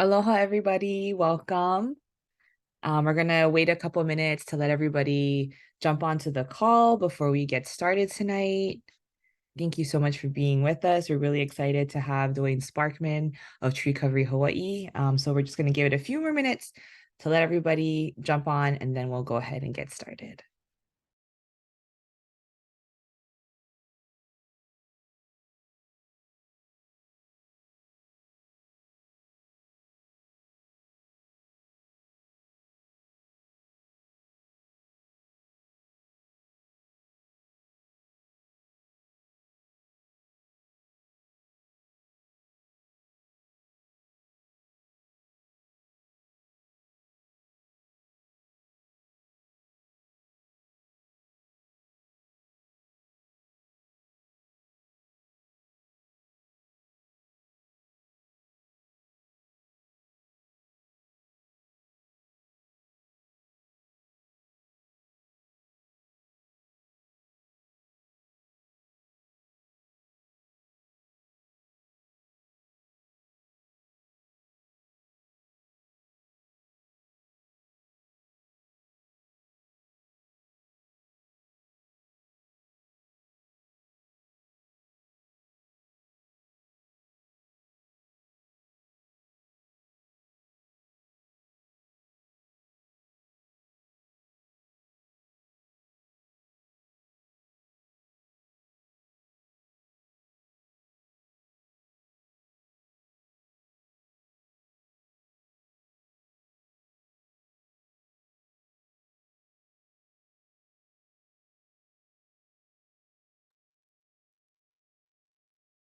Aloha, everybody. Welcome. We're going to wait a couple minutes to let everybody jump onto the call before we get started tonight. Thank you so much for being with us. We're really excited to have Duane Sparkman of Treecovery Hawaii. So we're just going to give it a few more minutes to let everybody jump on, and then we'll go ahead and get started.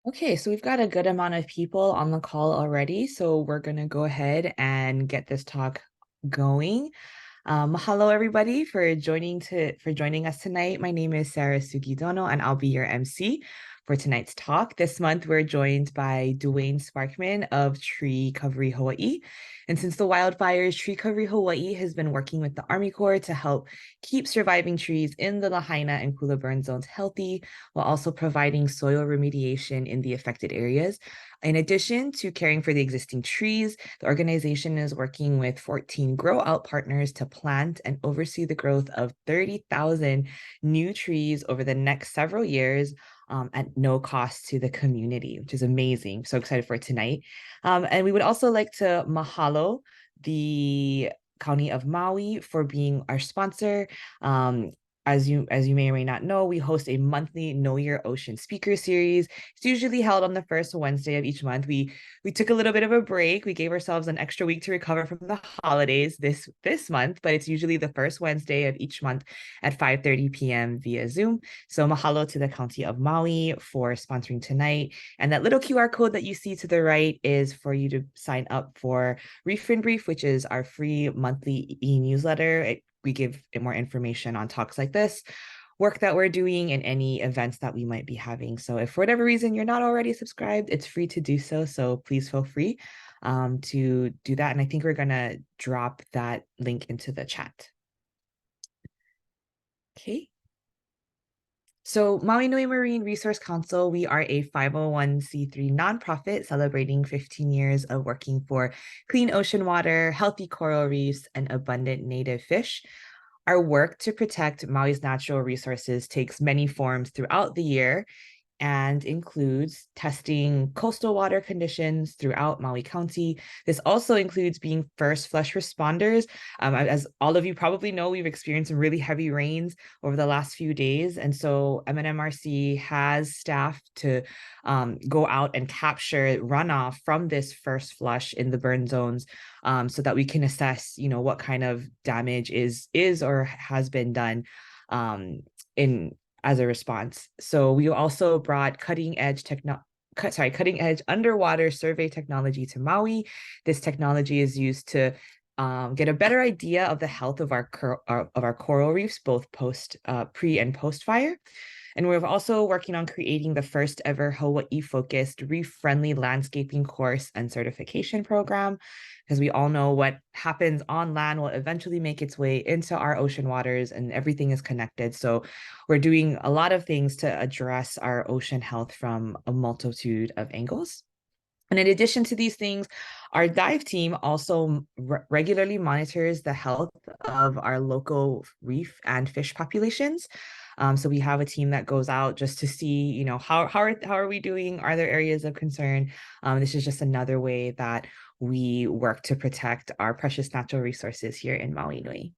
Okay, so we've got a good amount of people on the call already, so we're going to go ahead and get this talk going. Mahalo everybody for joining us tonight. My name is Sarah Sugidono, and I'll be your MC for tonight's talk. This month we're joined by Duane Sparkman of Treecovery Hawaii. And since the wildfires, Treecovery Hawaii has been working with the Army Corps to help keep surviving trees in the Lāhainā and Kula burn zones healthy, while also providing soil remediation in the affected areas. In addition to caring for the existing trees, the organization is working with 14 grow out partners to plant and oversee the growth of 30,000 new trees over the next several years at no cost to the community, which is amazing. So excited for tonight. And we would also like to mahalo the County of Maui for being our sponsor. As you may or may not know, we host a monthly Know Your Ocean speaker series. It's usually held on the first Wednesday of each month. We took a little bit of a break. We gave ourselves an extra week to recover from the holidays this month, but it's usually the first Wednesday of each month at 5:30 p.m. via Zoom. So mahalo to the County of Maui for sponsoring tonight. And that little QR code that you see to the right is for you to sign up for Reef and Brief, which is our free monthly e-newsletter. We give more information on talks like this, work that we're doing, and any events that we might be having. So if for whatever reason you're not already subscribed, it's free to do so. So please feel free to do that. And I think we're going to drop that link into the chat. Okay. So Maui Nui Marine Resource Council, we are a 501c3 nonprofit celebrating 15 years of working for clean ocean water, healthy coral reefs, and abundant native fish. Our work to protect Maui's natural resources takes many forms throughout the year and includes testing coastal water conditions throughout Maui County. This also includes being first flush responders. As all of you probably know, we've experienced some really heavy rains over the last few days. And so MNMRC has staff to go out and capture runoff from this first flush in the burn zones so that we can assess, what kind of damage is or has been done in as a response. So we also brought cutting edge underwater survey technology to Maui. This technology is used to get a better idea of the health of our coral reefs, both pre and post fire. And we're also working on creating the first ever Hawaii-focused reef-friendly landscaping course and certification program, because we all know what happens on land will eventually make its way into our ocean waters, and everything is connected. So we're doing a lot of things to address our ocean health from a multitude of angles. And in addition to these things, our dive team also regularly monitors the health of our local reef and fish populations. So we have a team that goes out just to see, you know, how are we doing? Are there areas of concern? This is just another way that we work to protect our precious natural resources here in Maui Nui.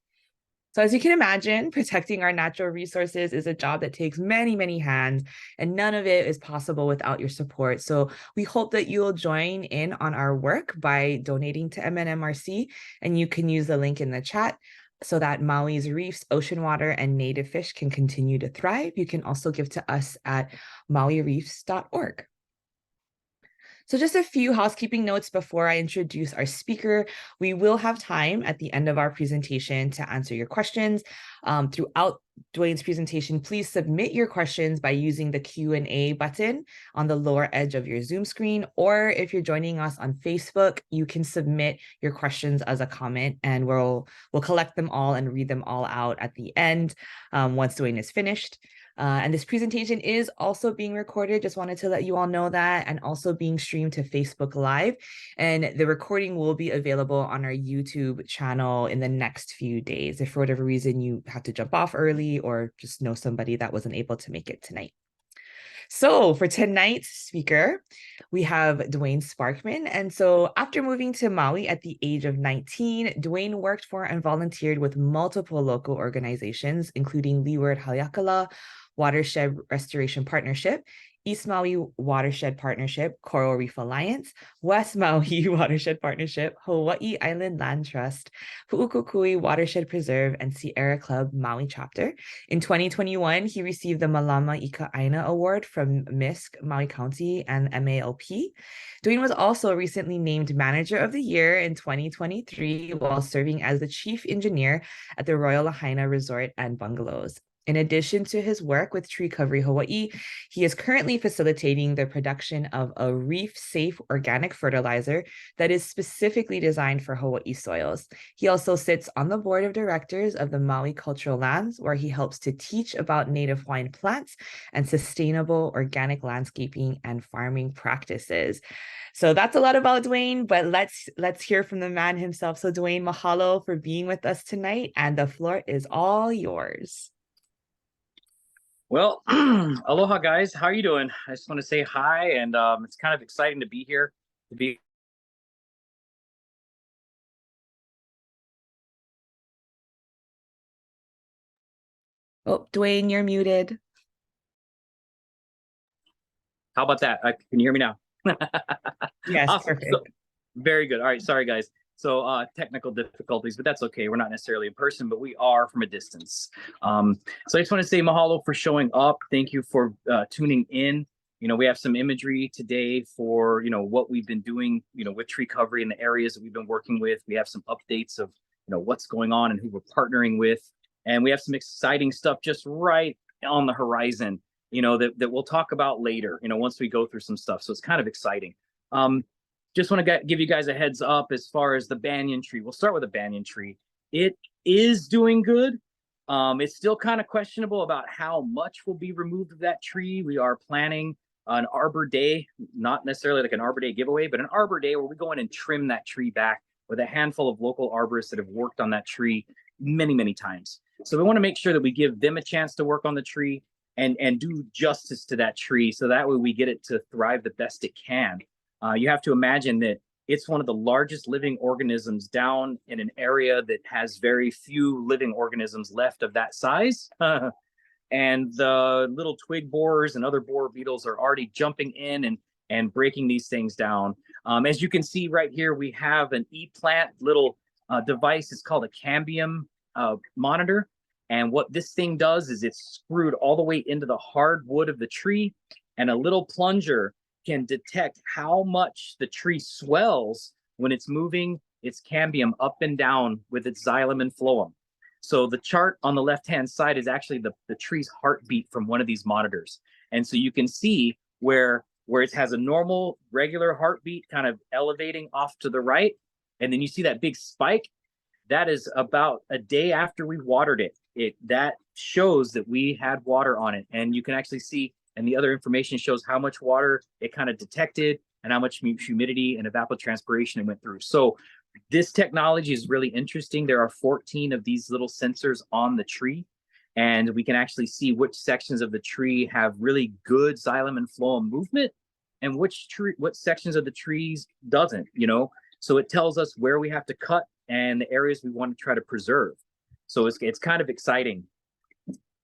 So as you can imagine, protecting our natural resources is a job that takes many, many hands, and none of it is possible without your support. So we hope that you'll join in on our work by donating to MNMRC, and you can use the link in the chat so that Maui's reefs, ocean water, and native fish can continue to thrive. You can also give to us at mauireefs.org. So just a few housekeeping notes before I introduce our speaker. We will have time at the end of our presentation to answer your questions. Throughout Duane's presentation, please submit your questions by using the Q&A button on the lower edge of your Zoom screen, or if you're joining us on Facebook, you can submit your questions as a comment, and we'll collect them all and read them all out at the end once Duane is finished. And this presentation is also being recorded. Just wanted to let you all know that, and also being streamed to Facebook Live. And the recording will be available on our YouTube channel in the next few days. If for whatever reason you have to jump off early or just know somebody that wasn't able to make it tonight. So for tonight's speaker, we have Duane Sparkman. And so after moving to Maui at the age of 19, Duane worked for and volunteered with multiple local organizations, including Leeward Haleakala Watershed Restoration Partnership, East Maui Watershed Partnership, Coral Reef Alliance, West Maui Watershed Partnership, Hawaii Island Land Trust, Pu'ukukui Watershed Preserve, and Sierra Club Maui Chapter. In 2021, he received the Malama Ika Aina Award from MISC Maui County and MALP. Duane was also recently named Manager of the Year in 2023 while serving as the Chief Engineer at the Royal Lāhainā Resort and Bungalows. In addition to his work with Treecovery Hawaii, he is currently facilitating the production of a reef-safe organic fertilizer that is specifically designed for Hawaii soils. He also sits on the board of directors of the Maui Cultural Lands, where he helps to teach about native Hawaiian plants and sustainable organic landscaping and farming practices. So that's a lot about Duane, but let's hear from the man himself. So Duane, mahalo for being with us tonight, and the floor is all yours. Well, aloha guys, how are you doing? I just want to say hi, and it's kind of exciting to be here. Oh, Duane, you're muted. How about that? Can you hear me now? Yes, awesome. perfect. So, very good. All right, sorry guys. So technical difficulties, but that's okay. We're not necessarily in person, but we are from a distance. So I just want to say mahalo for showing up. Thank you for tuning in. You know, we have some imagery today for, you know, what we've been doing, you know, with Treecovery in the areas that we've been working with. We have some updates of, you know, what's going on and who we're partnering with. And we have some exciting stuff just right on the horizon, you know, that we'll talk about later, you know, once we go through some stuff. So it's kind of exciting. Just want to give you guys a heads up as far as the banyan tree. We'll start with the banyan tree. It is doing good. It's still kind of questionable about how much will be removed of that tree. We are planning an Arbor Day, not necessarily like an Arbor Day giveaway, but an Arbor Day where we go in and trim that tree back with a handful of local arborists that have worked on that tree many, many times. So we want to make sure that we give them a chance to work on the tree and do justice to that tree, so that way we get it to thrive the best it can. You have to imagine that it's one of the largest living organisms down in an area that has very few living organisms left of that size. And the little twig borers and other borer beetles are already jumping in and breaking these things down. As you can see right here, we have an e-plant little device. It's called a cambium monitor. And what this thing does is it's screwed all the way into the hard wood of the tree, and a little plunger can detect how much the tree swells when it's moving its cambium up and down with its xylem and phloem. So the chart on the left-hand side is actually the tree's heartbeat from one of these monitors. And so you can see where it has a normal, regular heartbeat kind of elevating off to the right. And then you see that big spike. That is about a day after we watered it. That shows that we had water on it. And you can actually see, and the other information shows how much water it kind of detected and how much humidity and evapotranspiration it went through. So this technology is really interesting. There are 14 of these little sensors on the tree, and we can actually see which sections of the tree have really good xylem and phloem movement and what sections of the trees doesn't, you know. So it tells us where we have to cut and the areas we want to try to preserve. So it's kind of exciting.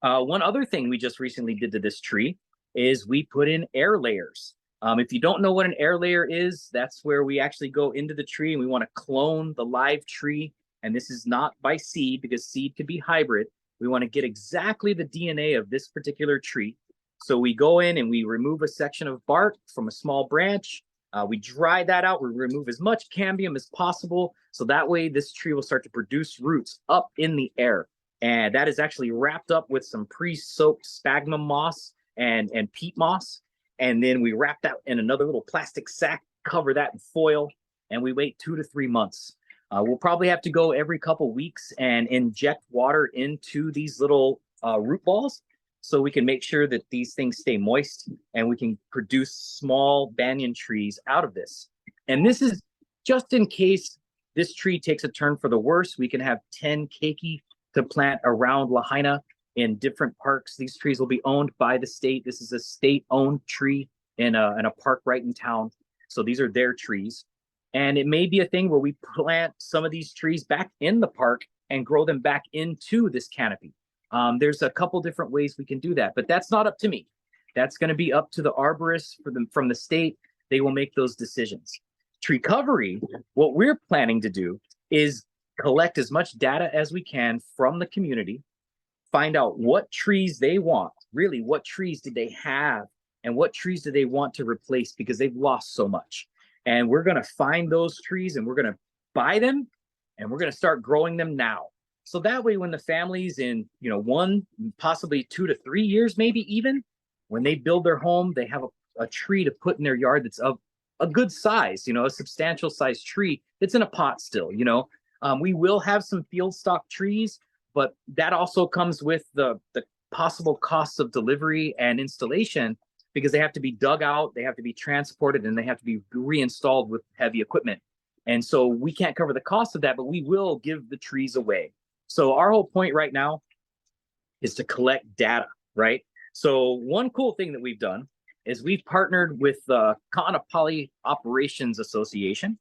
One other thing we just recently did to this tree is we put in air layers. If you don't know what an air layer is, that's where we actually go into the tree and we want to clone the live tree. And this is not by seed, because seed could be hybrid. We want to get exactly the DNA of this particular tree. So we go in and we remove a section of bark from a small branch. We dry that out. We remove as much cambium as possible. So that way this tree will start to produce roots up in the air. And that is actually wrapped up with some pre-soaked sphagnum moss and peat moss. And then we wrap that in another little plastic sack, cover that in foil, and we wait 2 to 3 months. We'll probably have to go every couple weeks and inject water into these little root balls, so we can make sure that these things stay moist and we can produce small banyan trees out of this. And this is just in case this tree takes a turn for the worse. We can have 10 keiki to plant around Lāhainā in different parks. These trees will be owned by the state. This is a state-owned tree in a park right in town. So these are their trees. And it may be a thing where we plant some of these trees back in the park and grow them back into this canopy. There's a couple different ways we can do that, but that's not up to me. That's going to be up to the arborists from the state. They will make those decisions. Treecovery, what we're planning to do is collect as much data as we can from the community, find out what trees they want, really what trees did they have, and what trees do they want to replace because they've lost so much. And we're going to find those trees and we're going to buy them and we're going to start growing them now. So that way, when the families in, 1, possibly 2 to 3 years, maybe even, when they build their home, they have a tree to put in their yard that's of a good size, a substantial size tree that's in a pot still, We will have some field stock trees, but that also comes with the possible costs of delivery and installation, because they have to be dug out, they have to be transported, and they have to be reinstalled with heavy equipment. And so we can't cover the cost of that, but we will give the trees away. So our whole point right now is to collect data, right? So one cool thing that we've done is we've partnered with the Ka'anapali Operations Association.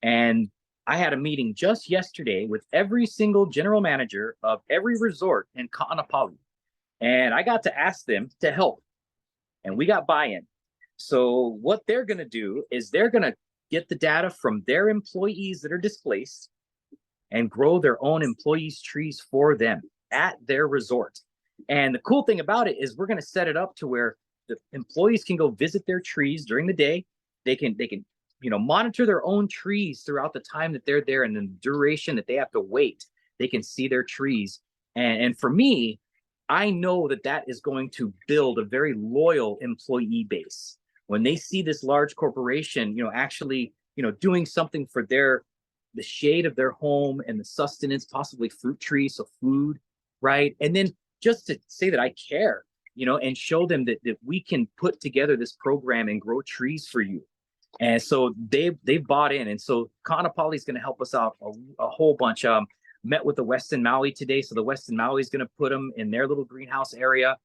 And I had a meeting just yesterday with every single general manager of every resort in Ka'anapali. And I got to ask them to help. And we got buy-in. So what they're going to do is they're going to get the data from their employees that are displaced and grow their own employees' trees for them at their resort. And the cool thing about it is we're going to set it up to where the employees can go visit their trees during the day. They can monitor their own trees throughout the time that they're there, and the duration that they have to wait. They can see their trees. And for me, I know that is going to build a very loyal employee base. When they see this large corporation, actually, doing something for the shade of their home and the sustenance, possibly fruit trees, so food, right? And then just to say that I care, and show them that we can put together this program and grow trees for you. And so they've bought in. And so Ka'anapali is going to help us out a whole bunch. Met with the Weston Maui today. So the Weston Maui is going to put them in their little greenhouse area.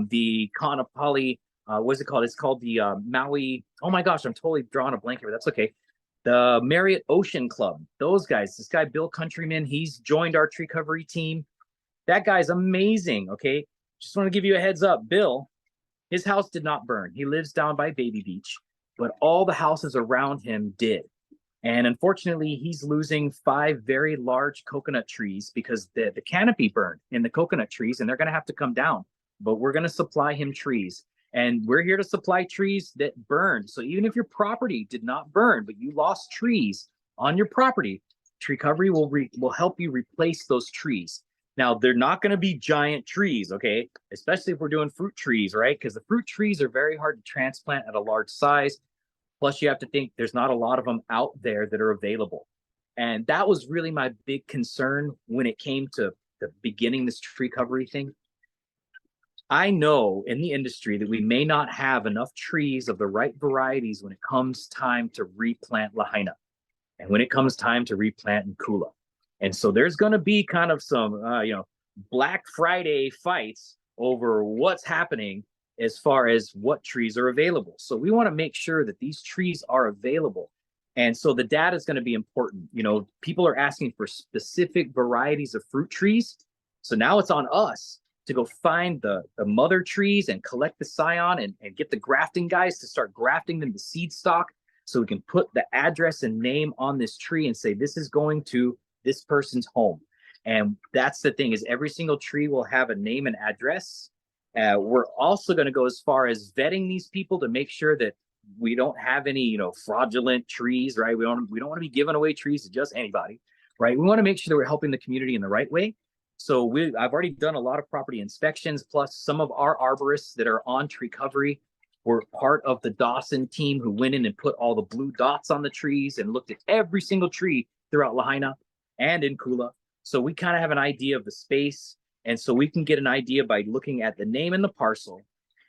The Ka'anapali, what is it called? It's called the Maui. Oh my gosh, I'm totally drawing a blank here. That's okay. The Marriott Ocean Club. Those guys. This guy, Bill Countryman, he's joined our Treecovery team. That guy's amazing. Okay. Just want to give you a heads up. Bill, his house did not burn. He lives down by Baby Beach, but all the houses around him did. And unfortunately, he's losing 5 very large coconut trees because the canopy burned in the coconut trees, and they're going to have to come down. But we're going to supply him trees. And we're here to supply trees that burned. So even if your property did not burn, but you lost trees on your property, Treecovery will help you replace those trees. Now, they're not going to be giant trees, okay? Especially if we're doing fruit trees, right? Because the fruit trees are very hard to transplant at a large size. Plus, you have to think there's not a lot of them out there that are available. And that was really my big concern when it came to the beginning this Treecovery thing. I know in the industry that we may not have enough trees of the right varieties when it comes time to replant Lahaina and when it comes time to replant in Kula. And so there's going to be kind of some, Black Friday fights over what's happening as far as what trees are available. So we want to make sure that these trees are available. And so the data is going to be important. People are asking for specific varieties of fruit trees. So now it's on us to go find the mother trees and collect the scion and get the grafting guys to start grafting them to seed stock so we can put the address and name on this tree and say, this is going to this person's home. And that's the thing, is every single tree will have a name and address. We're also going to go as far as vetting these people to make sure that we don't have any, fraudulent trees, right? We don't want to be giving away trees to just anybody, right? We want to make sure that we're helping the community in the right way. So I've already done a lot of property inspections, plus some of our arborists that are on Treecovery were part of the Dawson team who went in and put all the blue dots on the trees and looked at every single tree throughout Lahaina and in Kula. So we kind of have an idea of the space. And so we can get an idea by looking at the name and the parcel,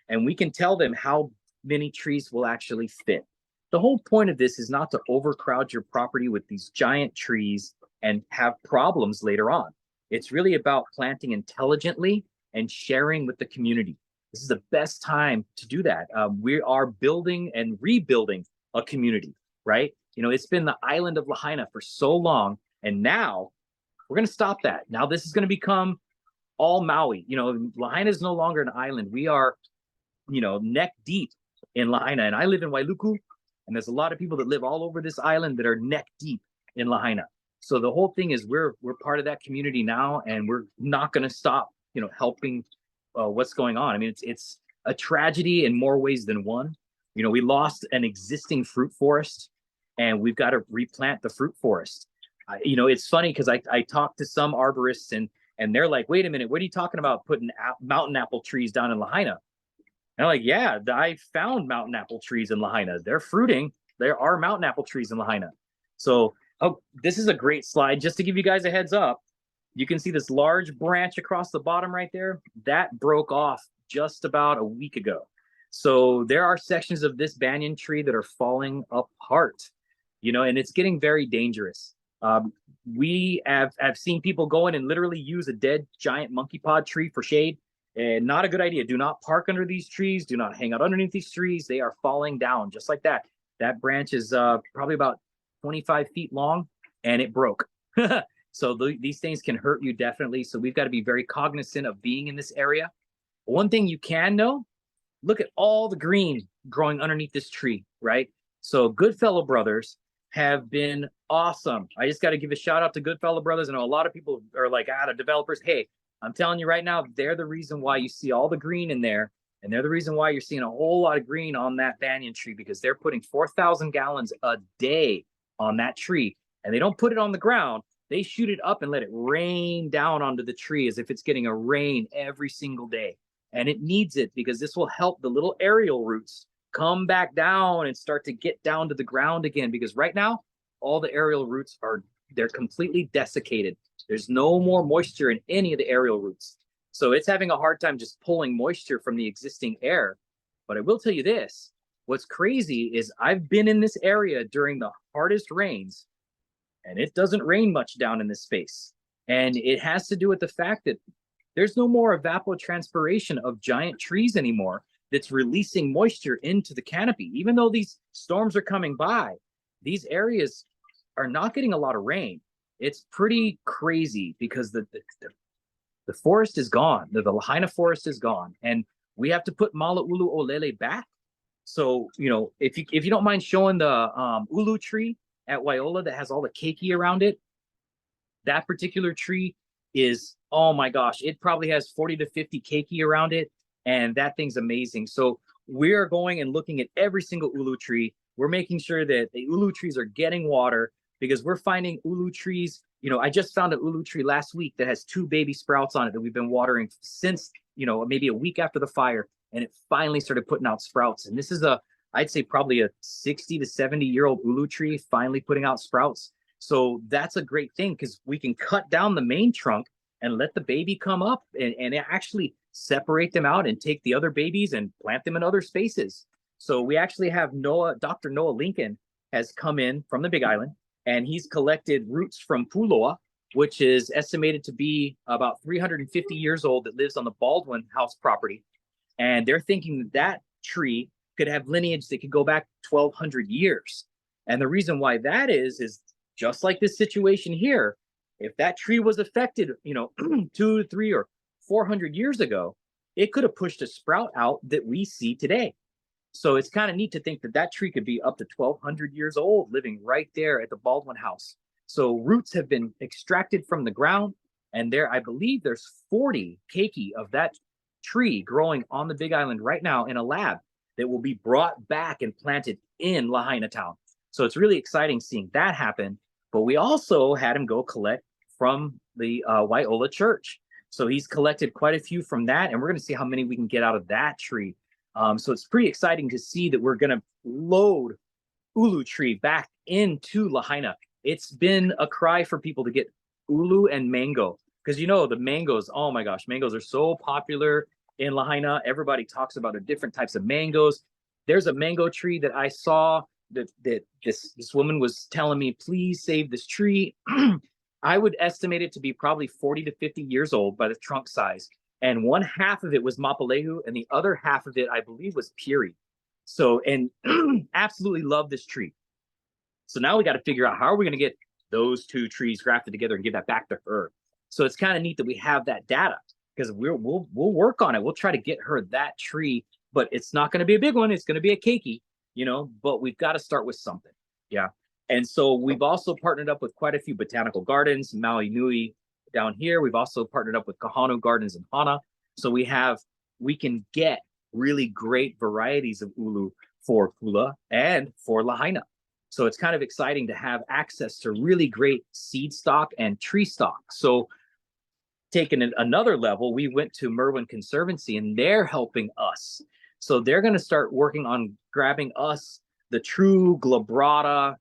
and we can tell them how many trees will actually fit. The whole point of this is not to overcrowd your property with these giant trees and have problems later on. It's really about planting intelligently and sharing with the community. This is the best time to do that. We are building and rebuilding a community, right? It's been the island of Lahaina for so long, and now we're going to stop that. Now this is going to become all Maui. Lahaina is no longer an island. We are, neck deep in Lahaina, and I live in Wailuku, and there's a lot of people that live all over this island that are neck deep in Lahaina. So the whole thing is we're part of that community now, and we're not going to stop, helping what's going on. I mean, it's a tragedy in more ways than one. We lost an existing fruit forest, and we've got to replant the fruit forest. It's funny because I talked to some arborists, and they're like, wait a minute, what are you talking about putting mountain apple trees down in Lahaina? And I'm like, yeah, I found mountain apple trees in Lahaina. They're fruiting. There are mountain apple trees in Lahaina. So, this is a great slide. Just to give you guys a heads up, you can see this large branch across the bottom right there. That broke off just about a week ago. So there are sections of this banyan tree that are falling apart, and it's getting very dangerous. We have seen people go in and literally use a dead giant monkey pod tree for shade. And not a good idea. Do not park under these trees. Do not hang out underneath these trees. They are falling down just like that. That branch is probably about 25 feet long, and it broke. So these things can hurt you definitely. So we've got to be very cognizant of being in this area. One thing you can know, look at all the green growing underneath this tree, right? So Goodfellow Brothers have been awesome. I just got to give a shout out to Goodfellow Brothers. I know a lot of people are like, the developers, hey, I'm telling you right now, they're the reason why you see all the green in there. And they're the reason why you're seeing a whole lot of green on that banyan tree, because they're putting 4,000 gallons a day on that tree. And they don't put it on the ground. They shoot it up and let it rain down onto the tree as if it's getting a rain every single day. And it needs it, because this will help the little aerial roots come back down and start to get down to the ground again. Because right now, all the aerial roots they're completely desiccated. There's no more moisture in any of the aerial roots. So it's having a hard time just pulling moisture from the existing air. But I will tell you this, what's crazy is I've been in this area during the hardest rains, and it doesn't rain much down in this space. And it has to do with the fact that there's no more evapotranspiration of giant trees anymore that's releasing moisture into the canopy. Even though these storms are coming by, these areas are not getting a lot of rain. It's pretty crazy because the forest is gone. The Lahaina forest is gone, and we have to put Mala'ulu Olele back. So, if you don't mind showing the ulu tree at Waiola that has all the keiki around it, that particular tree is, oh my gosh, it probably has 40 to 50 keiki around it, and that thing's amazing. So we're going and looking at every single ulu tree. We're making sure that the ulu trees are getting water, because we're finding ulu trees. I just found an ulu tree last week that has 2 baby sprouts on it that we've been watering since, maybe a week after the fire, and it finally started putting out sprouts. And this is I'd say probably a 60 to 70-year-old ulu tree finally putting out sprouts. So that's a great thing, because we can cut down the main trunk and let the baby come up and actually separate them out and take the other babies and plant them in other spaces. So we actually have Dr. Noah Lincoln has come in from the Big Island, and he's collected roots from Puloa, which is estimated to be about 350 years old, that lives on the Baldwin House property. And they're thinking that that tree could have lineage that could go back 1,200 years. And the reason why that is just like this situation here. If that tree was affected, 2 to 3 or 400 years ago, it could have pushed a sprout out that we see today. So it's kind of neat to think that that tree could be up to 1,200 years old, living right there at the Baldwin House. So roots have been extracted from the ground, and I believe there's 40 keiki of that tree growing on the Big Island right now in a lab that will be brought back and planted in Lahaina town. So it's really exciting seeing that happen. But we also had him go collect from the Waiola Church. So he's collected quite a few from that, and we're going to see how many we can get out of that tree. So it's pretty exciting to see that we're going to load ulu tree back into Lahaina. It's been a cry for people to get ulu and mango, because the mangoes, oh my gosh, mangoes are so popular in Lahaina. Everybody talks about the different types of mangoes. There's a mango tree that I saw that this woman was telling me, please save this tree. I would estimate it to be probably 40 to 50 years old by the trunk size. And one half of it was Mapalehu, and the other half of it, I believe, was Piri. So, and absolutely love this tree. So now we got to figure out how are we going to get those two trees grafted together and give that back to her. So it's kind of neat that we have that data, because we'll work on it. We'll try to get her that tree, but it's not going to be a big one. It's going to be a keiki, but we've got to start with something. Yeah. And so we've also partnered up with quite a few botanical gardens, Maui Nui down here. We've also partnered up with Kahanu Gardens in Hana. So we can get really great varieties of ulu for Kula and for Lahaina. So it's kind of exciting to have access to really great seed stock and tree stock. So taking it another level, we went to Merwin Conservancy, and they're helping us. So they're going to start working on grabbing us the true glabrata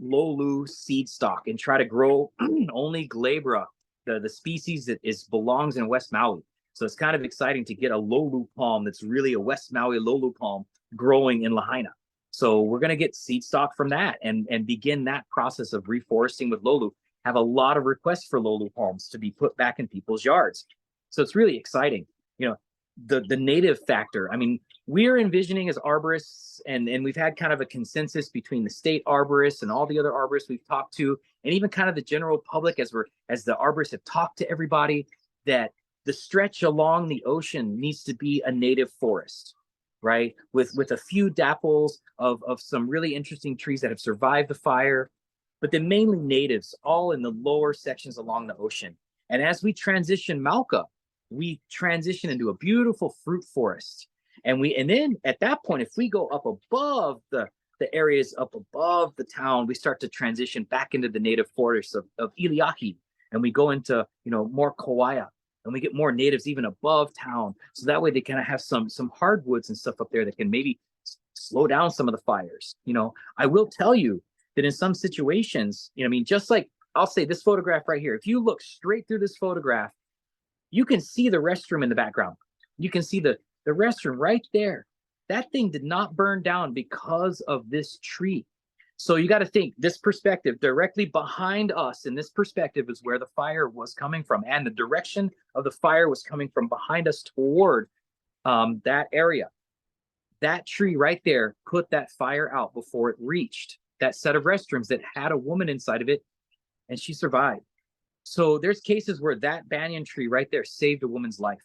lolu seed stock and try to grow only glabra, the species that belongs in West Maui. So it's kind of exciting to get a lolu palm that's really a West Maui lolu palm growing in Lahaina. So we're going to get seed stock from that and begin that process of reforesting with lolu. Have a lot of requests for lolu palms to be put back in people's yards. So it's really exciting. The native factor. I mean, we're envisioning as arborists, and we've had kind of a consensus between the state arborists and all the other arborists we've talked to, and even kind of the general public as the arborists have talked to everybody, that the stretch along the ocean needs to be a native forest, right? With a few dapples of some really interesting trees that have survived the fire, but then mainly natives, all in the lower sections along the ocean. And as we transition Mauka, we transition into a beautiful fruit forest. And then at that point, if we go up above the areas up above the town, we start to transition back into the native forests of Iliaki, and we go into more Kauai, and we get more natives even above town. So that way they kind of have some hardwoods and stuff up there that can maybe slow down some of the fires. I will tell you that in some situations, just like I'll say this photograph right here, if you look straight through this photograph, you can see the restroom in the background. You can see the restroom right there. That thing did not burn down because of this tree. So you got to think this perspective directly behind us, in this perspective is where the fire was coming from. And the direction of the fire was coming from behind us toward that area. That tree right there put that fire out before it reached that set of restrooms that had a woman inside of it, and she survived. So there's cases where that banyan tree right there saved a woman's life.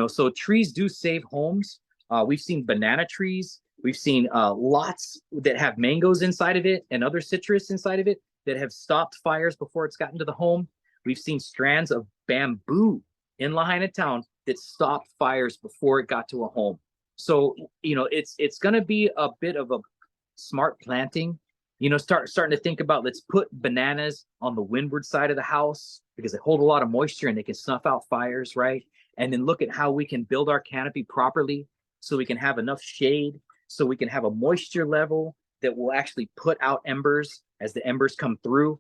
So trees do save homes. We've seen banana trees. We've seen lots that have mangoes inside of it and other citrus inside of it that have stopped fires before it's gotten to the home. We've seen strands of bamboo in Lahaina town that stopped fires before it got to a home. So, it's going to be a bit of a smart planting. Starting to think about, let's put bananas on the windward side of the house because they hold a lot of moisture and they can snuff out fires, right? And then look at how we can build our canopy properly so we can have enough shade, so we can have a moisture level that will actually put out embers as the embers come through.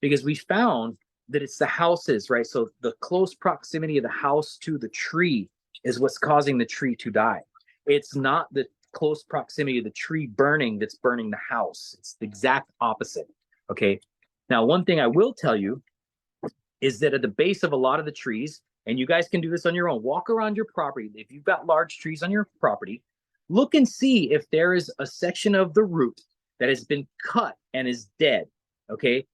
Because we found that it's the houses, right? So the close proximity of the house to the tree is what's causing the tree to die. It's not the close proximity of the tree burning that's burning the house. It's the exact opposite. Okay. Now, one thing I will tell you is that at the base of a lot of the trees, and you guys can do this on your own, walk around your property. If you've got large trees on your property, look and see if there is a section of the root that has been cut and is dead. Okay.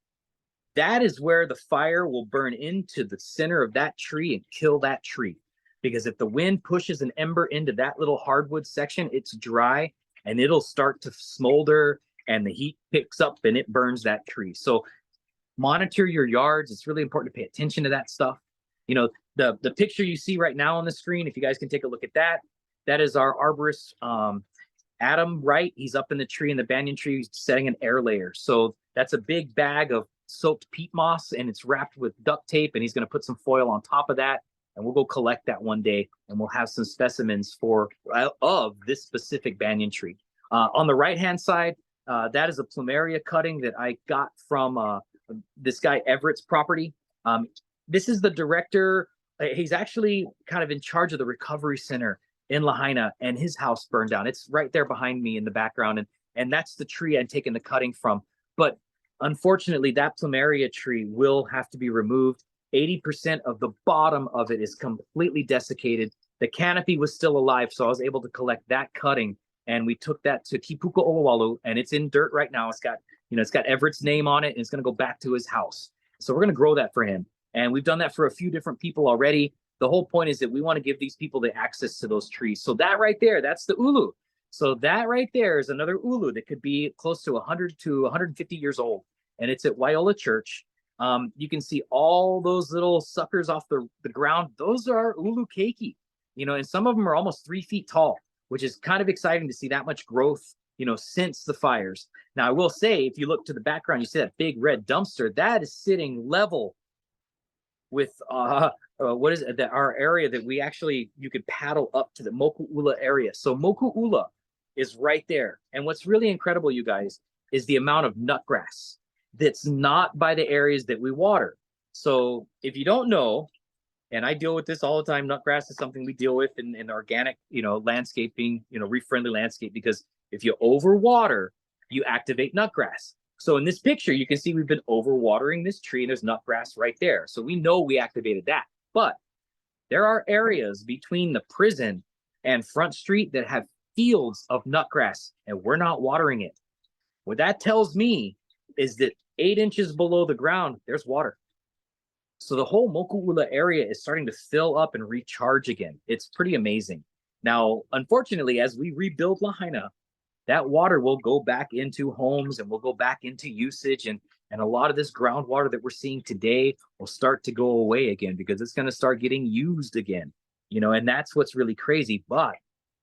That is where the fire will burn into the center of that tree and kill that tree. Because if the wind pushes an ember into that little hardwood section, it's dry and it'll start to smolder and the heat picks up and it burns that tree. So monitor your yards. It's really important to pay attention to that stuff. You know, the picture you see right now on the screen, if you guys can take a look at that, that is our arborist, Adam Wright. He's up in the tree, in the banyan tree, setting an air layer. So that's a big bag of soaked peat moss and it's wrapped with duct tape, and he's going to put some foil on top of that, and we'll go collect that one day, and we'll have some specimens of this specific banyan tree. On the right hand side, that is a plumeria cutting that I got from this guy Everett's property. This is the director. He's actually kind of in charge of the recovery center in Lāhainā, and his house burned down. It's right there behind me in the background, and that's the tree I'm taking the cutting from. But unfortunately, that plumeria tree will have to be removed. 80% of the bottom of it is completely desiccated. The canopy was still alive, so I was able to collect that cutting, and we took that to Kipuka Olowalu, and it's in dirt right now. It's got Everett's name on it, and it's going to go back to his house. So we're going to grow that for him, and we've done that for a few different people already. The whole point is that we want to give these people the access to those trees. So that right there, that's the ulu. So that right there is another ulu that could be close to 100 to 150 years old, and it's at Waiola Church. You can see all those little suckers off the ground. Those are ulu keiki, and some of them are almost 3 feet tall, which is kind of exciting to see that much growth, since the fires. Now, I will say, if you look to the background, you see that big red dumpster that is sitting level with what is it, that our area that we actually, you could paddle up to the Moku'ula area. So Moku'ula is right there. And what's really incredible, you guys, is the amount of nutgrass that's not by the areas that we water. So if you don't know, and I deal with this all the time, nutgrass is something we deal with in organic, landscaping, reef-friendly landscape, because if you overwater, you activate nutgrass. So in this picture, you can see we've been overwatering this tree, and there's nutgrass right there. So we know we activated that. But there are areas between the prison and Front Street that have fields of nutgrass, and we're not watering it. What that tells me is that 8 inches below the ground, there's water. So the whole Moku'ula area is starting to fill up and recharge again. It's pretty amazing. Now, unfortunately, as we rebuild Lāhainā, that water will go back into homes and will go back into usage. And a lot of this groundwater that we're seeing today will start to go away again, because it's going to start getting used again, and that's what's really crazy. But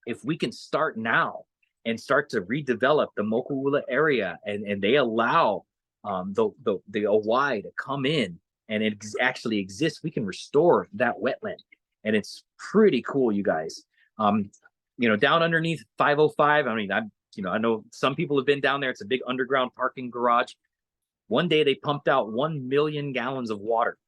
if we can start now and start to redevelop the Moku'ula area, and they allow the Hawaii to come in and it actually exists, we can restore that wetland. And it's pretty cool, you guys. Down underneath 505, I mean, I know some people have been down there. It's a big underground parking garage. One day they pumped out 1 million gallons of water.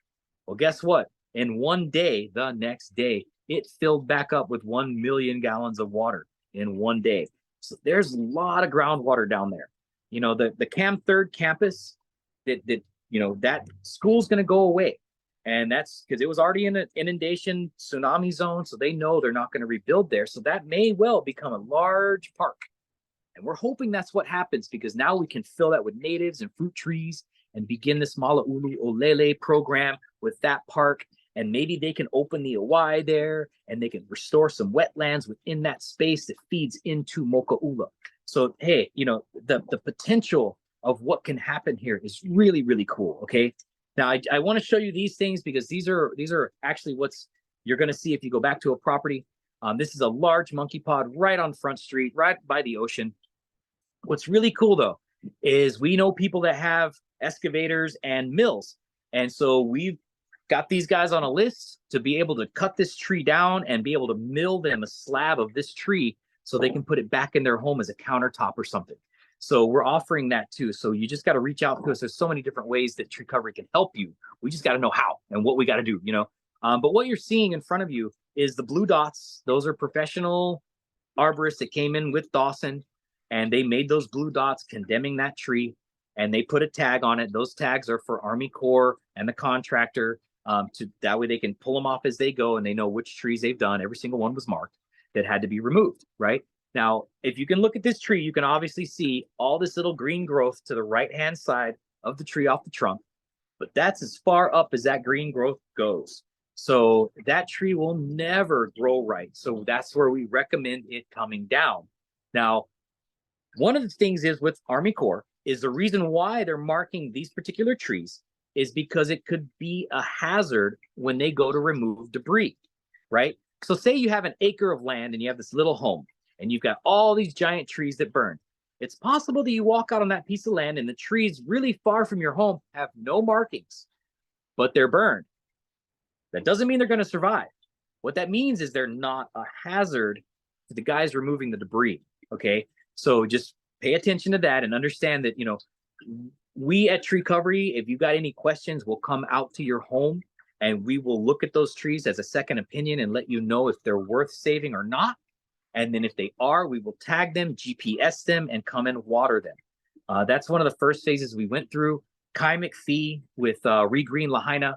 Well, guess what? In one day, the next day, it filled back up with 1 million gallons of water in one day. So there's a lot of groundwater down there. The Cam Third campus, that school's going to go away. And that's because it was already in an inundation tsunami zone. So they know they're not going to rebuild there. So that may well become a large park. And we're hoping that's what happens, because now we can fill that with natives and fruit trees and begin this Mala'ulu Olele program with that park. And maybe they can open the Hawaii there, and they can restore some wetlands within that space that feeds into Moku'ula. So, hey, the potential of what can happen here is really, really cool. Okay. Now, I want to show you these things, because these are actually what's you're going to see if you go back to a property. This is a large monkey pod right on Front Street, right by the ocean. What's really cool, though, is we know people that have excavators and mills. And so we've got these guys on a list to be able to cut this tree down and be able to mill them a slab of this tree so they can put it back in their home as a countertop or something. So we're offering that too. So you just got to reach out to us. There's so many different ways that Treecovery can help you. We just got to know how and what we got to do, you know. But what you're seeing in front of you is the blue dots. Those are professional arborists that came in with Dawson, and they made those blue dots condemning that tree, and they put a tag on it. Those tags are for Army Corps and the contractor, to that way they can pull them off as they go, and they know which trees they've done. Every single one was marked that had to be removed, right? Now, if you can look at this tree, you can obviously see all this little green growth to the right-hand side of the tree off the trunk, but that's as far up as that green growth goes. So that tree will never grow right. So that's where we recommend it coming down. Now, one of the things is with Army Corps is the reason why they're marking these particular trees is because it could be a hazard when they go to remove debris, right? So say you have an acre of land and you have this little home and you've got all these giant trees that burn. It's possible that you walk out on that piece of land and the trees really far from your home have no markings, but they're burned. That doesn't mean they're going to survive. What that means is they're not a hazard to the guys removing the debris. Okay. So just pay attention to that and understand that, you know, we at Treecovery, if you got any questions, we'll come out to your home and we will look at those trees as a second opinion and let you know if they're worth saving or not. And then if they are, we will tag them, GPS them, and come and water them. That's one of the first phases we went through. Kai McPhee with Regreen Lāhainā,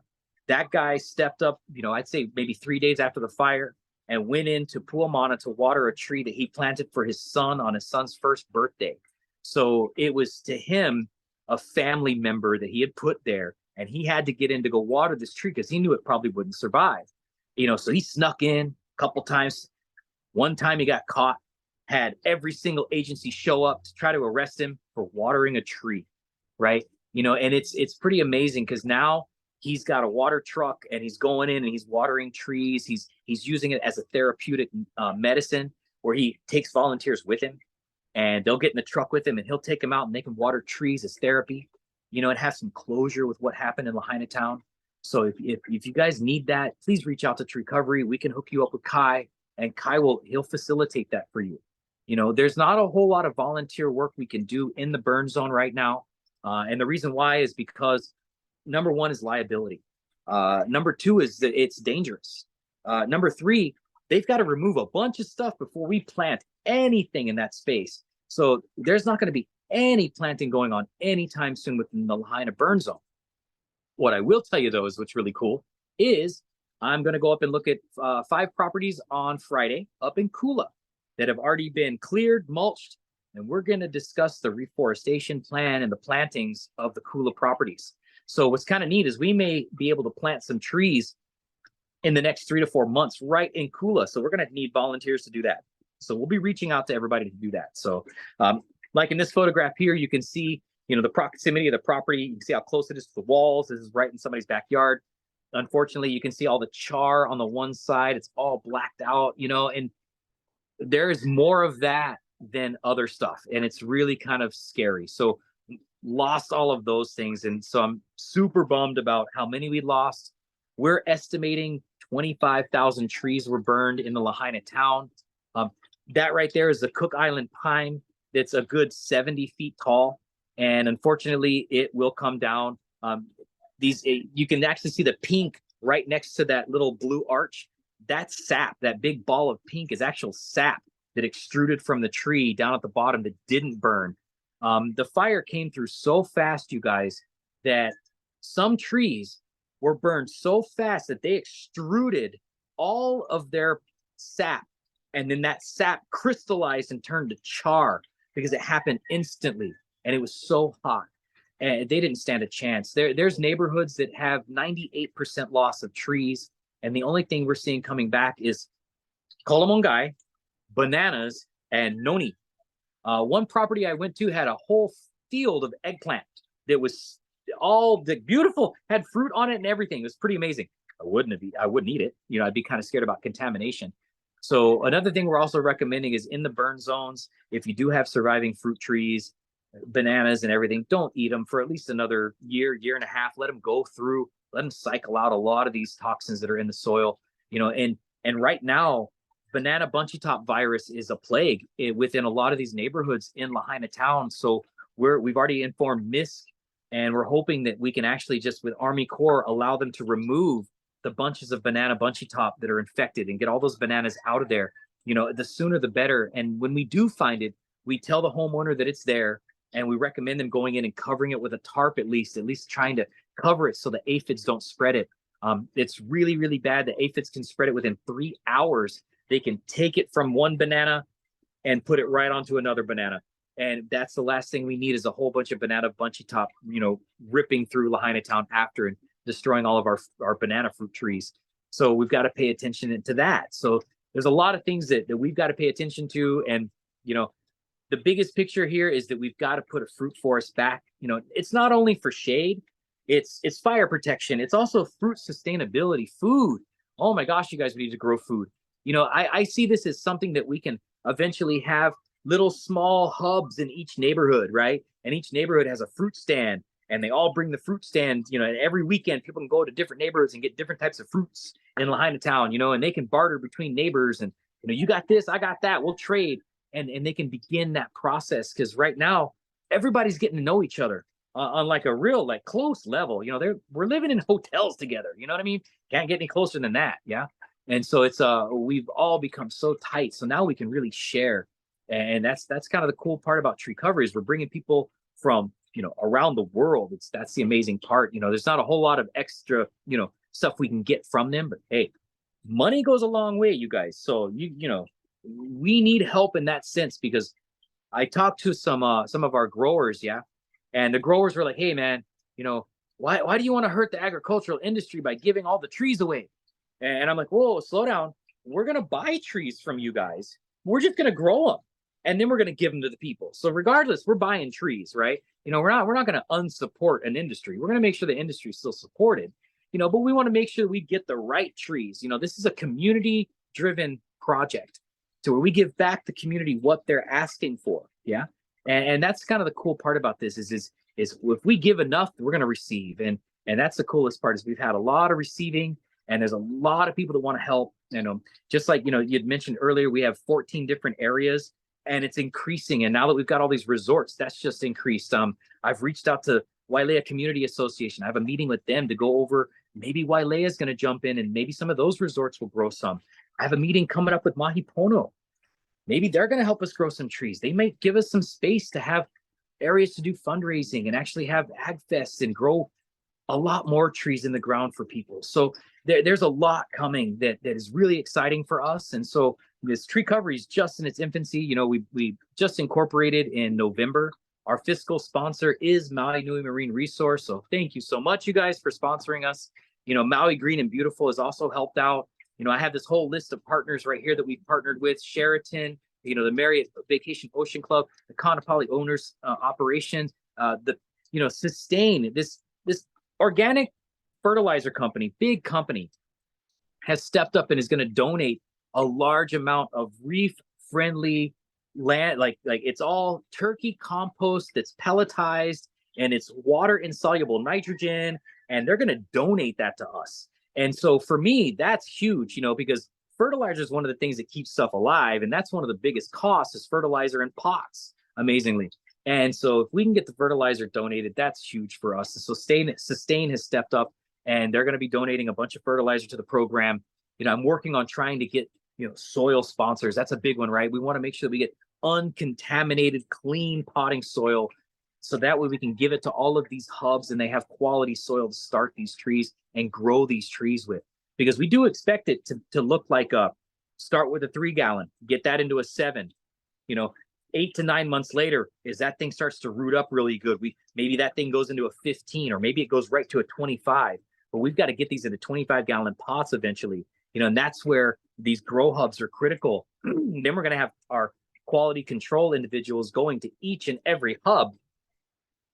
that guy stepped up, you know, I'd say maybe 3 days after the fire and went into Puamana to water a tree that he planted for his son on his son's first birthday. So it was to him a family member that he had put there, and he had to get in to go water this tree because he knew it probably wouldn't survive. You know, so he snuck in a couple times. One time he got caught, had every single agency show up to try to arrest him for watering a tree, right? You know, and it's pretty amazing because now he's got a water truck and he's going in and he's watering trees. He's using it as a therapeutic medicine where he takes volunteers with him and they'll get in the truck with him and he'll take them out and they can water trees as therapy. You know, it has some closure with what happened in Lahaina town. So if you guys need that, please reach out to Treecovery. We can hook you up with Kai, and Kai he'll facilitate that for you. You know, there's not a whole lot of volunteer work we can do in the burn zone right now. And the reason why is because number one is liability. Number two is that it's dangerous. Number three, they've got to remove a bunch of stuff before we plant anything in that space. So there's not going to be any planting going on anytime soon within the Lahaina burn zone. What I will tell you, though, is what's really cool is I'm going to go up and look at 5 properties on Friday up in Kula that have already been cleared, mulched, and we're going to discuss the reforestation plan and the plantings of the Kula properties. So what's kind of neat is we may be able to plant some trees in the next 3 to 4 months right in Kula. So we're going to need volunteers to do that. So we'll be reaching out to everybody to do that. So like in this photograph here, you can see, you know, the proximity of the property. You can see how close it is to the walls. This is right in somebody's backyard. Unfortunately, you can see all the char on the one side. It's all blacked out, you know, and there's more of that than other stuff. And it's really kind of scary. So lost all of those things. And so I'm super bummed about how many we lost. We're estimating 25,000 trees were burned in the Lahaina town. That right there is the Cook Island pine that's a good 70 feet tall. And unfortunately, it will come down. You can actually see the pink right next to that little blue arch. That's sap. That big ball of pink is actual sap that extruded from the tree down at the bottom that didn't burn. The fire came through so fast, you guys, that some trees were burned so fast that they extruded all of their sap. And then that sap crystallized and turned to char because it happened instantly. And it was so hot. And they didn't stand a chance. There's neighborhoods that have 98% loss of trees. And the only thing we're seeing coming back is kolomongai, bananas, and noni. One property I went to had a whole field of eggplant that was all beautiful, had fruit on it and everything. It was pretty amazing. I wouldn't eat it. You know, I'd be kind of scared about contamination. So another thing we're also recommending is in the burn zones, if you do have surviving fruit trees, bananas and everything, don't eat them for at least another year and a half. Let them go through, let them cycle out a lot of these toxins that are in the soil, you know, and right now banana bunchy top virus is a plague within a lot of these neighborhoods in Lahaina town. So we've already informed MISC, and we're hoping that we can actually just with Army Corps allow them to remove the bunches of banana bunchy top that are infected and get all those bananas out of there. The sooner the better. And when we do find it, we tell the homeowner that it's there, and we recommend them going in and covering it with a tarp at least trying to cover it so the aphids don't spread it. It's really, really bad. The aphids can spread it within 3 hours. They can take it from one banana and put it right onto another banana. And that's the last thing we need is a whole bunch of banana bunchy top, ripping through Lahaina town after and destroying all of our banana fruit trees. So we've got to pay attention to that. So there's a lot of things that we've got to pay attention to. And, the biggest picture here is that we've got to put a fruit forest back. It's not only for shade, it's fire protection. It's also fruit sustainability, food. Oh my gosh, you guys, we need to grow food. I see this as something that we can eventually have little small hubs in each neighborhood, right? And each neighborhood has a fruit stand, and they all bring the fruit stand, and every weekend people can go to different neighborhoods and get different types of fruits in Lahaina town, and they can barter between neighbors, and, you got this, I got that, we'll trade. And they can begin that process, because right now everybody's getting to know each other on like a real like close level. We're living in hotels together. You know what I mean? Can't get any closer than that. Yeah. And so it's we've all become so tight. So now we can really share, and that's kind of the cool part about Treecovery is we're bringing people from around the world. That's the amazing part. There's not a whole lot of extra stuff we can get from them, but hey, money goes a long way, you guys. So we need help in that sense, because I talked to some of our growers, yeah, and the growers were like, "Hey, man, why do you want to hurt the agricultural industry by giving all the trees away?" And I'm like, "Whoa, slow down. We're gonna buy trees from you guys. We're just gonna grow them, and then we're gonna give them to the people. So regardless, we're buying trees, right? We're not gonna unsupport an industry. We're gonna make sure the industry is still supported, but we want to make sure we get the right trees. This is a community-driven project, to where we give back the community what they're asking for. Yeah. And that's kind of the cool part about this is if we give enough, we're going to receive. And that's the coolest part is we've had a lot of receiving, and there's a lot of people that want to help. Just like, you'd mentioned earlier, we have 14 different areas, and it's increasing. And now that we've got all these resorts, that's just increased. I've reached out to Wailea Community Association. I have a meeting with them to go over, maybe Wailea is going to jump in, and maybe some of those resorts will grow some. I have a meeting coming up with Mahi Pono. Maybe they're going to help us grow some trees. They might give us some space to have areas to do fundraising and actually have ag fests and grow a lot more trees in the ground for people. So there's a lot coming that is really exciting for us. And so this Treecovery is just in its infancy. We just incorporated in November. Our fiscal sponsor is Maui Nui Marine Resource. So thank you so much, you guys, for sponsoring us. Maui Green and Beautiful has also helped out. I have this whole list of partners right here that we've partnered with: Sheraton, the Marriott Vacation Ocean Club, the Kaanapali Owners Operation, Sustain, this organic fertilizer company, big company, has stepped up and is going to donate a large amount of reef-friendly land, like it's all turkey compost that's pelletized, and it's water insoluble nitrogen, and they're going to donate that to us. And so for me, that's huge, because fertilizer is one of the things that keeps stuff alive. And that's one of the biggest costs is fertilizer in pots, amazingly. And so if we can get the fertilizer donated, that's huge for us. So Sustain has stepped up, and they're going to be donating a bunch of fertilizer to the program. I'm working on trying to get, soil sponsors. That's a big one, right? We want to make sure that we get uncontaminated, clean potting soil, so that way we can give it to all of these hubs, and they have quality soil to start these trees and grow these trees with. Because we do expect it to look like start with a 3-gallon, get that into a 7, 8 to 9 months later, as that thing starts to root up really good, maybe that thing goes into a 15, or maybe it goes right to a 25. But we've got to get these into 25-gallon pots eventually, and that's where these grow hubs are critical. Then we're going to have our quality control individuals going to each and every hub,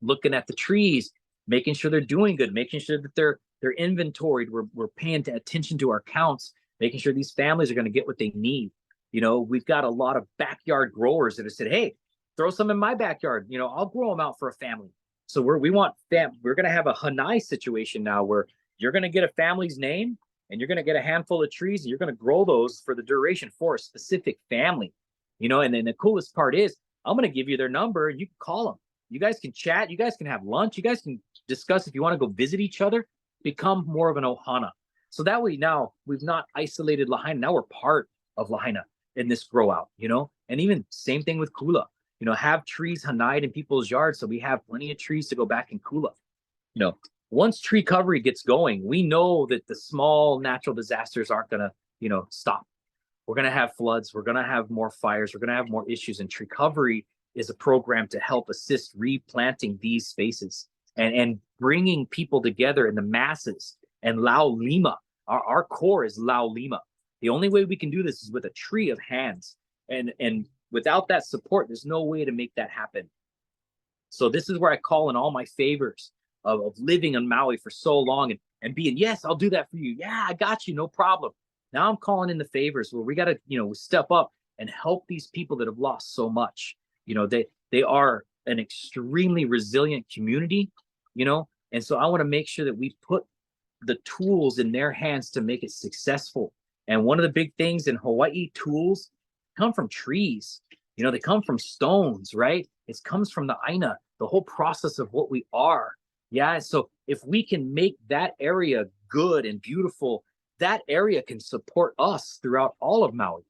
looking at the trees, making sure they're doing good, making sure that they're inventoried. We're paying attention to our counts, making sure these families are going to get what they need. We've got a lot of backyard growers that have said, "Hey, throw some in my backyard. I'll grow them out for a family." So we're going to have a Hanai situation now, where you're going to get a family's name, and you're going to get a handful of trees and you're going to grow those for the duration for a specific family, you know. And then the coolest part is I'm going to give you their number and you can call them. You guys can chat, you guys can have lunch, you guys can discuss if you want to go visit each other, become more of an ohana. So that way now we've not isolated Lahaina. Now we're part of Lahaina in this grow out, you know. And even same thing with Kula, you know, have trees hide in people's yards so we have plenty of trees to go back in Kula. You know, once tree covery gets going, we know that the small natural disasters aren't going to, you know, stop. We're going to have floods. We're going to have more fires. We're going to have more issues. And Treecovery is a program to help assist replanting these spaces and bringing people together in the masses. And Lāhainā, our core is Lāhainā. The only way we can do this is with a tree of hands. And without that support, there's no way to make that happen. So this is where I call in all my favors of living on Maui for so long and being, yes, I'll do that for you. Yeah, I got you, no problem. Now I'm calling in the favors where we got to, you know, step up and help these people that have lost so much. You know, they are an extremely resilient community, you know, and so I want to make sure that we put the tools in their hands to make it successful. And one of the big things in Hawaii, tools come from trees. You know, they come from stones, right? It comes from the aina, the whole process of what we are. Yeah. So if we can make that area good and beautiful, that area can support us throughout all of Maui,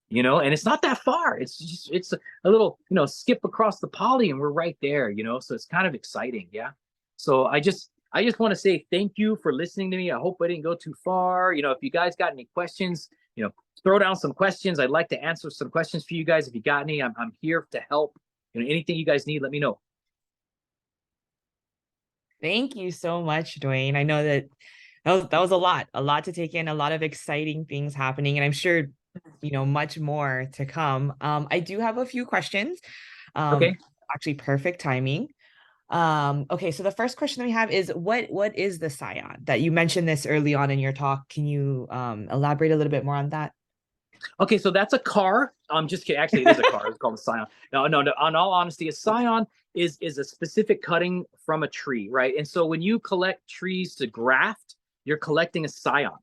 you know, and it's not that far. It's just, it's a little, you know, skip across the poly and we're right there, you know, so it's kind of exciting. Yeah. So I just want to say thank you for listening to me. I hope I didn't go too far. You know, if you guys got any questions, you know, throw down some questions. I'd like to answer some questions for you guys. If you got any, I'm here to help. You know, anything you guys need, let me know. Thank you so much, Duane. I know that was a lot to take in, a lot of exciting things happening, and I'm sure, you know, much more to come. I do have a few questions. Okay. Actually, perfect timing. Okay, so the first question that we have is what is the scion? That you mentioned this early on in your talk. Can you elaborate a little bit more on that? Okay, so that's a car. I'm just kidding. Actually, it is a car. It's called a scion. No, no, no. On all honesty, a scion is a specific cutting from a tree, right? And so when you collect trees to graft, you're collecting a scion.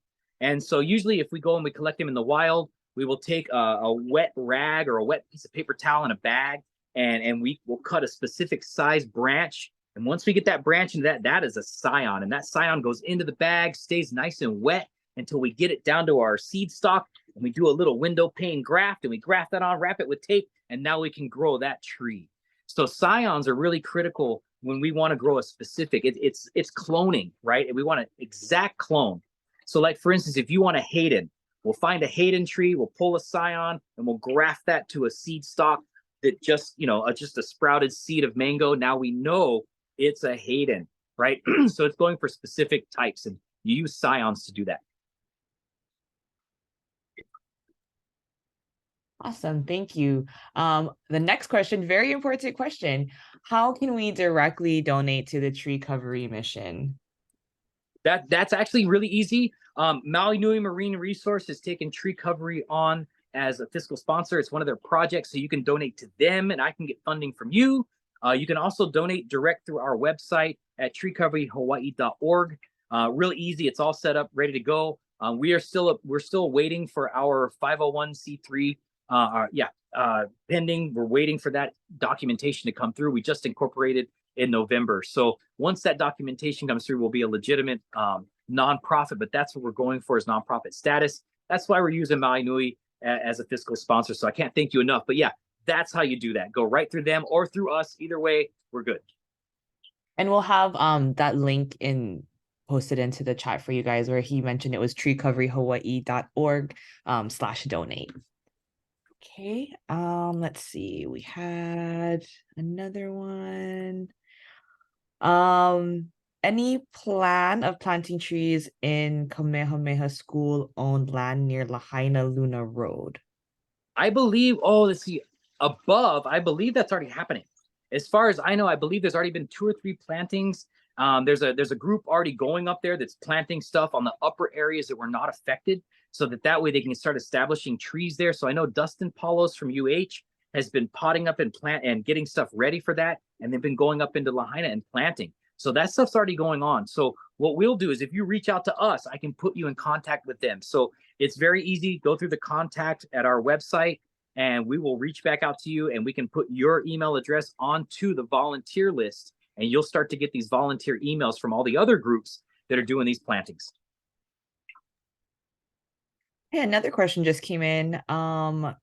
And so usually, if we go and we collect them in the wild, we will take a wet rag or a wet piece of paper towel in a bag, and we will cut a specific size branch. And once we get that branch into that is a scion. And that scion goes into the bag, stays nice and wet until we get it down to our seed stock, and we do a little window pane graft and we graft that on, wrap it with tape, and now we can grow that tree. So scions are really critical when we want to grow a specific, it's cloning, right? And we want an exact clone. So like for instance, if you want a Hayden, we'll find a Hayden tree, we'll pull a scion and we'll graft that to a seed stock that just, you know, just a sprouted seed of mango. Now we know it's a Hayden, right? So it's going for specific types and you use scions to do that. Awesome, thank you. The next question, very important question. How can we directly donate to the Treecovery mission? That's actually really easy. Maui Nui Marine Resource has taken Treecovery on as a fiscal sponsor. It's one of their projects, so you can donate to them and I can get funding from you. You can also donate direct through our website at treecoveryhawaii.org. Real easy. It's all set up, ready to go. We're still waiting for our 501c3 pending. We're waiting for that documentation to come through. We just incorporated in November. So once that documentation comes through, we'll be a legitimate nonprofit, but that's what we're going for is nonprofit status. That's why we're using Maui Nui as a fiscal sponsor. So I can't thank you enough, but yeah, that's how you do that. Go right through them or through us. Either way, we're good. And we'll have that link in posted into the chat for you guys where he mentioned it was treecoveryhawaii.org /donate. Okay, let's see. We had another one. Any plan of planting trees in Kamehameha school-owned land near Lahaina Luna Road? I believe, oh, let's see, above, I believe that's already happening. As far as I know, I believe there's already been 2 or 3 plantings. There's a group already going up there that's planting stuff on the upper areas that were not affected, so that way they can start establishing trees there. So I know Dustin Paulos from UH has been potting up and getting stuff ready for that, and they've been going up into Lahaina and planting. So that stuff's already going on. So what we'll do is if you reach out to us, I can put you in contact with them. So it's very easy. Go through the contact at our website and we will reach back out to you and we can put your email address onto the volunteer list and you'll start to get these volunteer emails from all the other groups that are doing these plantings. Yeah, another question just came in. Oh,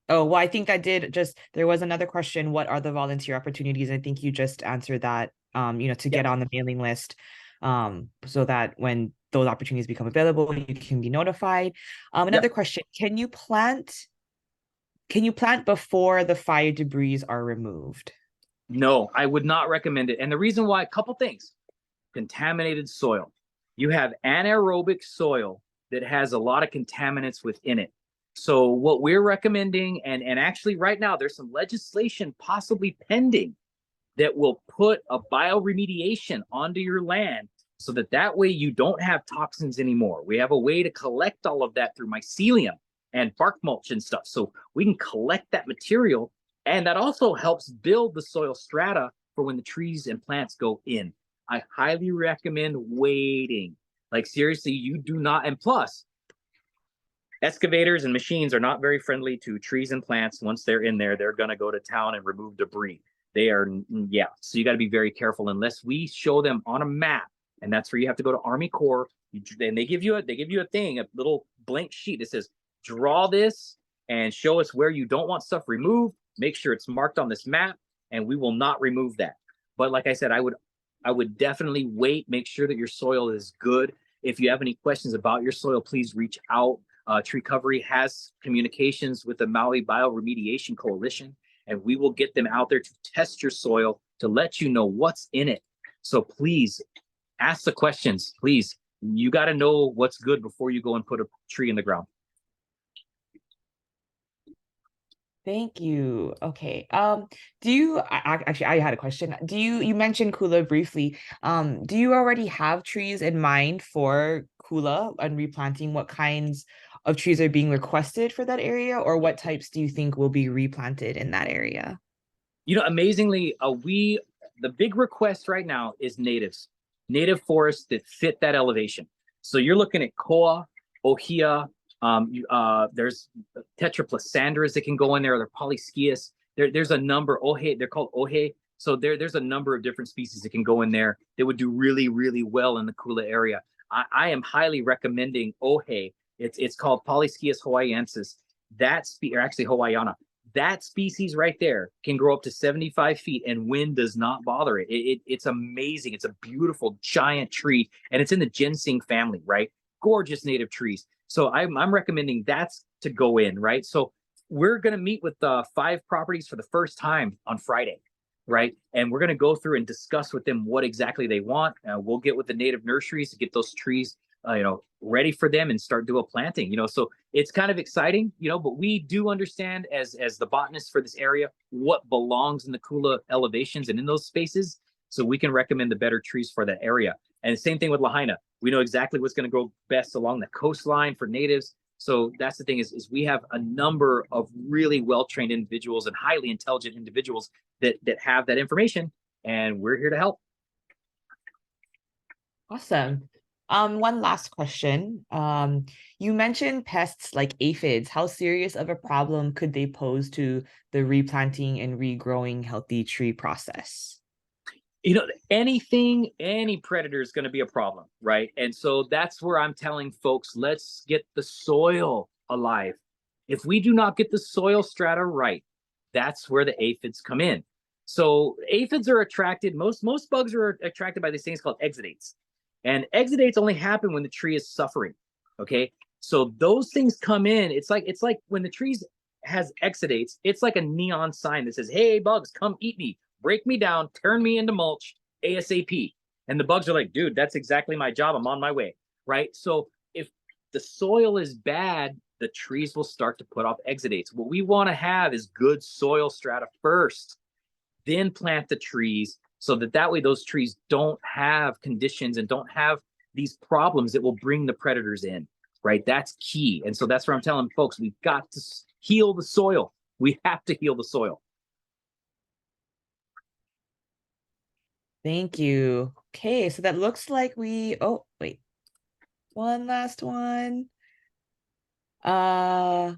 well, I think I did just, there was another question. What are the volunteer opportunities? I think you just answered that, to get Yep. on the mailing list, so that when those opportunities become available, you can be notified. Another Yep. question, can you plant before the fire debris are removed? No, I would not recommend it. And the reason why, a couple things. Contaminated soil. You have anaerobic soil that has a lot of contaminants within it. So what we're recommending, and actually right now there's some legislation possibly pending that will put a bioremediation onto your land so that way you don't have toxins anymore. We have a way to collect all of that through mycelium and bark mulch and stuff. So we can collect that material and that also helps build the soil strata for when the trees and plants go in. I highly recommend waiting. Like seriously, you do not, and plus, excavators and machines are not very friendly to trees and plants. Once they're in there, they're gonna go to town and remove debris. They are, yeah. So you got to be very careful unless we show them on a map, and that's where you have to go to Army Corps. And they give you a thing, a little blank sheet that says, draw this and show us where you don't want stuff removed. Make sure it's marked on this map, and we will not remove that. But like I said, I would definitely wait, make sure that your soil is good. If you have any questions about your soil, please reach out. Treecovery has communications with the Maui Bioremediation Coalition, and we will get them out there to test your soil to let you know what's in it. So please ask the questions. Please, you got to know what's good before you go and put a tree in the ground. Thank you. Okay. Actually, I had a question. You mentioned Kula briefly. Do you already have trees in mind for Kula and replanting? What kinds of trees are being requested for that area, or what types do you think will be replanted in that area? Amazingly, the big request right now is native forests that fit that elevation. So you're looking at koa, ohia, there's tetraplasandras that can go in there. They're polyscias. There's a number. Ohe, they're called ohe. So there's a number of different species that can go in there that would do really, really well in the Kula area. I am highly recommending ohe. It's called Polyscias hawaiiensis. Or actually Hawaiiana. That species right there can grow up to 75 feet and wind does not bother it. It's amazing. It's a beautiful giant tree and it's in the ginseng family, right? Gorgeous native trees. So I'm recommending that's to go in, right? So we're going to meet with 5 properties for the first time on Friday, right? And we're going to go through and discuss with them what exactly they want. We'll get with the native nurseries to get those trees, ready for them and start doing planting. So it's kind of exciting, but we do understand as the botanists for this area what belongs in the Kula elevations and in those spaces, so we can recommend the better trees for that area. And the same thing with Lāhainā. We know exactly what's going to grow best along the coastline for natives. So that's the thing is we have a number of really well-trained individuals and highly intelligent individuals that have that information, and we're here to help. Awesome. One last question. You mentioned pests like aphids. How serious of a problem could they pose to the replanting and regrowing healthy tree process? Any predator is going to be a problem, right? And so that's where I'm telling folks, let's get the soil alive. If we do not get the soil strata right, that's where the aphids come in. So aphids are attracted, most bugs are attracted by these things called exudates. And exudates only happen when the tree is suffering, okay? So those things come in, it's like when the tree has exudates, it's like a neon sign that says, hey, bugs, come eat me. Break me down, turn me into mulch ASAP. And the bugs are like, dude, that's exactly my job. I'm on my way, right? So if the soil is bad, the trees will start to put off exudates. What we want to have is good soil strata first, then plant the trees so that way those trees don't have conditions and don't have these problems that will bring the predators in, right? That's key. And so that's where I'm telling folks, we've got to heal the soil. We have to heal the soil. Thank you. Okay, so that looks like oh, wait, one last one. Uh,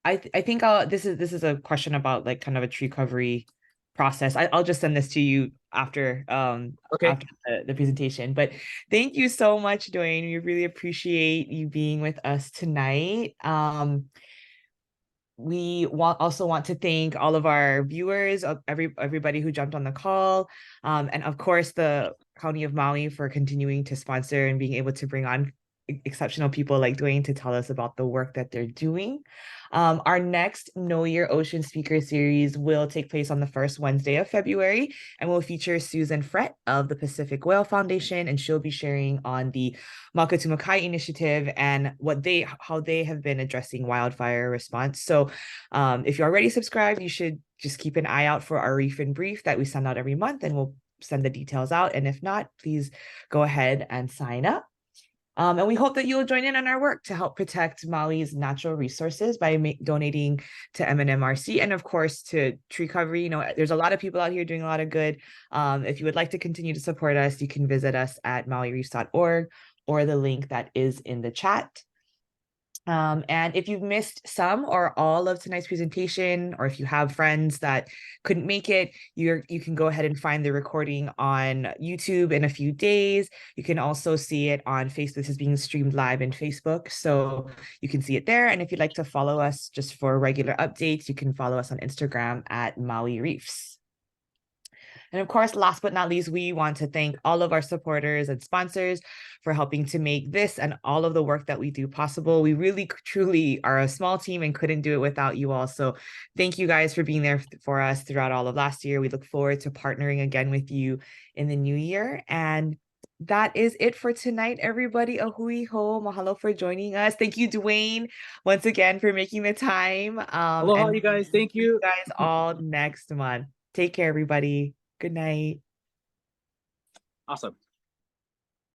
I think this is a question about like kind of a tree recovery process. I'll just send this to you Okay. after the presentation. But thank you so much, Duane. We really appreciate you being with us tonight. We also want to thank all of our viewers, everybody who jumped on the call, and of course the County of Maui for continuing to sponsor and being able to bring on exceptional people like Duane to tell us about the work that they're doing. Our next Know Your Ocean speaker series will take place on the first Wednesday of February and will feature Susan Frett of the Pacific Whale Foundation, and she'll be sharing on the Makatumakai initiative and how they have been addressing wildfire response. So if you're already subscribed, you should just keep an eye out for our Reef and Brief that we send out every month, and we'll send the details out. And if not, please go ahead and sign up. And we hope that you'll join in on our work to help protect Maui's natural resources by donating to MNMRC and, of course, to Treecovery. You know, there's a lot of people out here doing a lot of good. If you would like to continue to support us, you can visit us at mauireefs.org or the link that is in the chat. And if you've missed some or all of tonight's presentation, or if you have friends that couldn't make it, you can go ahead and find the recording on YouTube in a few days. You can also see it on Facebook. This is being streamed live in Facebook, so you can see it there. And if you'd like to follow us just for regular updates, you can follow us on Instagram at Maui Reefs. And of course, last but not least, we want to thank all of our supporters and sponsors for helping to make this and all of the work that we do possible. We really, truly are a small team and couldn't do it without you all. So thank you guys for being there for us throughout all of last year. We look forward to partnering again with you in the new year. And that is it for tonight, everybody. A hui ho. Mahalo for joining us. Thank you, Duane, once again for making the time. Aloha, And you guys. Thank see you you. guys all next month. Take care, everybody. Good night. Awesome.